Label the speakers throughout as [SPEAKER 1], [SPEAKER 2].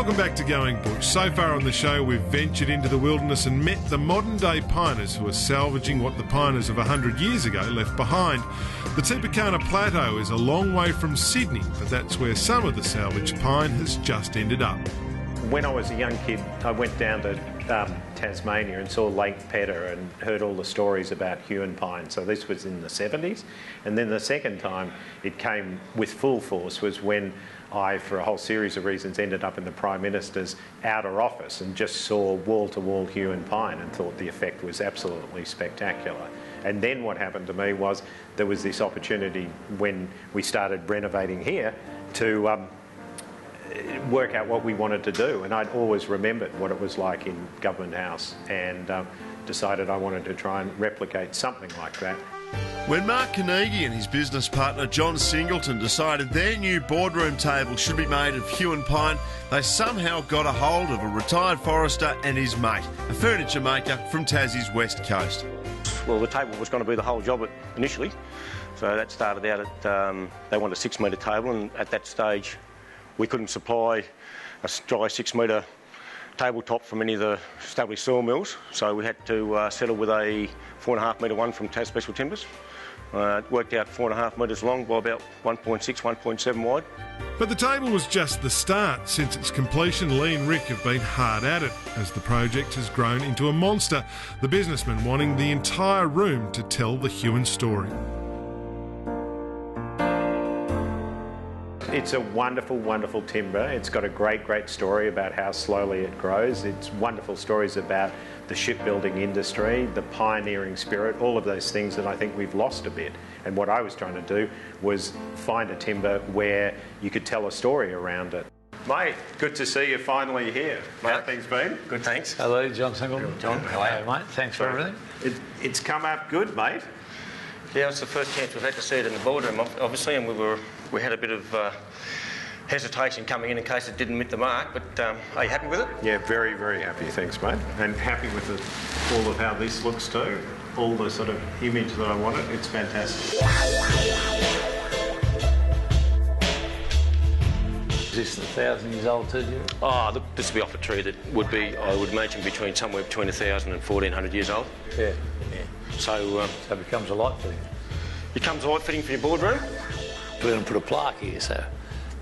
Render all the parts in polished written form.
[SPEAKER 1] Welcome back to Going Bush. So far on the show, we've ventured into the wilderness and met the modern-day piners who are salvaging what the piners of 100 years ago left behind. The Tipekana Plateau is a long way from Sydney, but that's where some of the salvaged pine has just ended up.
[SPEAKER 2] When I was a young kid, I went down to Tasmania and saw Lake Pedder and heard all the stories about Huon pine. So this was in the 70s. And then the second time it came with full force was when I, for a whole series of reasons, ended up in the Prime Minister's outer office and just saw wall-to-wall Huon pine and thought the effect was absolutely spectacular. And then what happened to me was there was this opportunity when we started renovating here to work out what we wanted to do. And I'd always remembered what it was like in Government House and decided I wanted to try and replicate something like that.
[SPEAKER 3] When Mark Carnegie and his business partner John Singleton decided their new boardroom table should be made of Huon pine, they somehow got a hold of a retired forester and his mate, a furniture maker from Tassie's west coast.
[SPEAKER 4] Well, the table was going to be the whole job initially, so that started out at, they wanted a 6 metre table, and at that stage we couldn't supply a dry 6 metre tabletop from any of the established sawmills, so we had to settle with a 4.5 metre one from Tas Special Timbers. It worked out 4.5 metres long by about 1.6, 1.7 wide.
[SPEAKER 1] But the table was just the start. Since its completion, Lee and Rick have been hard at it as the project has grown into a monster, the businessman wanting the entire room to tell the Huon story.
[SPEAKER 2] It's a wonderful, wonderful timber. It's got a great, great story about how slowly it grows. It's wonderful stories about the shipbuilding industry, the pioneering spirit, all of those things that I think we've lost a bit. And what I was trying to do was find a timber where you could tell a story around it. Mate, good to see you finally here. How things been?
[SPEAKER 4] Good, thanks.
[SPEAKER 5] Hello, John Singleton.
[SPEAKER 4] John, how are you?
[SPEAKER 5] Mate, thanks for everything.
[SPEAKER 2] It's come up good, mate.
[SPEAKER 4] Yeah, it's the first chance we've had to see it in the boardroom, obviously, and we had a bit of hesitation coming in case it didn't meet the mark, but are you happy with it?
[SPEAKER 2] Yeah, very, very happy, thanks, mate. And happy with all of how this looks too. All the sort of image that I wanted, it's fantastic.
[SPEAKER 5] Is this 1,000 years old too, Jerry?
[SPEAKER 4] Oh, look, this would be off a tree that would be, I would imagine, somewhere between 1,000 and 1,400 years old.
[SPEAKER 5] Yeah.
[SPEAKER 4] So
[SPEAKER 5] it becomes a light fitting.
[SPEAKER 4] Becomes a light fitting for your boardroom?
[SPEAKER 5] We're going to put a plaque here so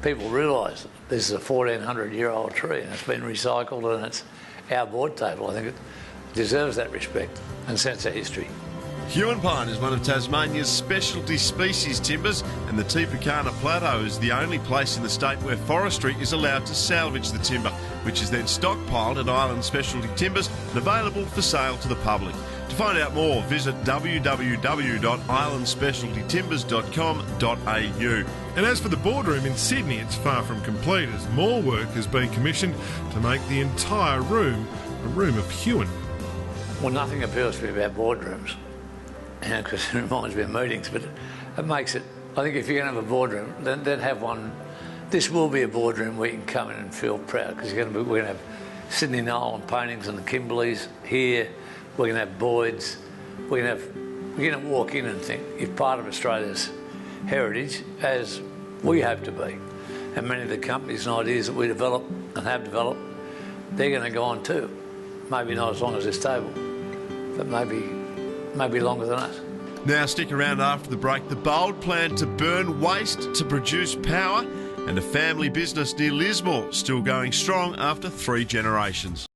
[SPEAKER 5] people realise that this is a 1,400-year-old tree and it's been recycled and it's our board table. I think it deserves that respect and sense of history.
[SPEAKER 3] Huon pine is one of Tasmania's specialty species timbers, and the Tipekana Plateau is the only place in the state where forestry is allowed to salvage the timber, which is then stockpiled at Island Specialty Timbers and available for sale to the public. To find out more, visit www.islandspecialtytimbers.com.au.
[SPEAKER 1] And as for the boardroom in Sydney, it's far from complete as more work has been commissioned to make the entire room a room of Huon.
[SPEAKER 5] Well, nothing appeals to me about boardrooms, because it reminds me of meetings, but it makes it, I think if you're going to have a boardroom, then have one. This will be a boardroom where you can come in and feel proud, because we're going to have Sydney Nolan paintings and the Kimberleys here. We're going to have Boyd's. We're going to walk in and think you're part of Australia's heritage, as we hope to be. And many of the companies and ideas that we develop and have developed, they're going to go on too. Maybe not as long as this table, but maybe longer than us.
[SPEAKER 3] Now stick around after the break. The bold plan to burn waste to produce power, and a family business near Lismore still going strong after 3 generations.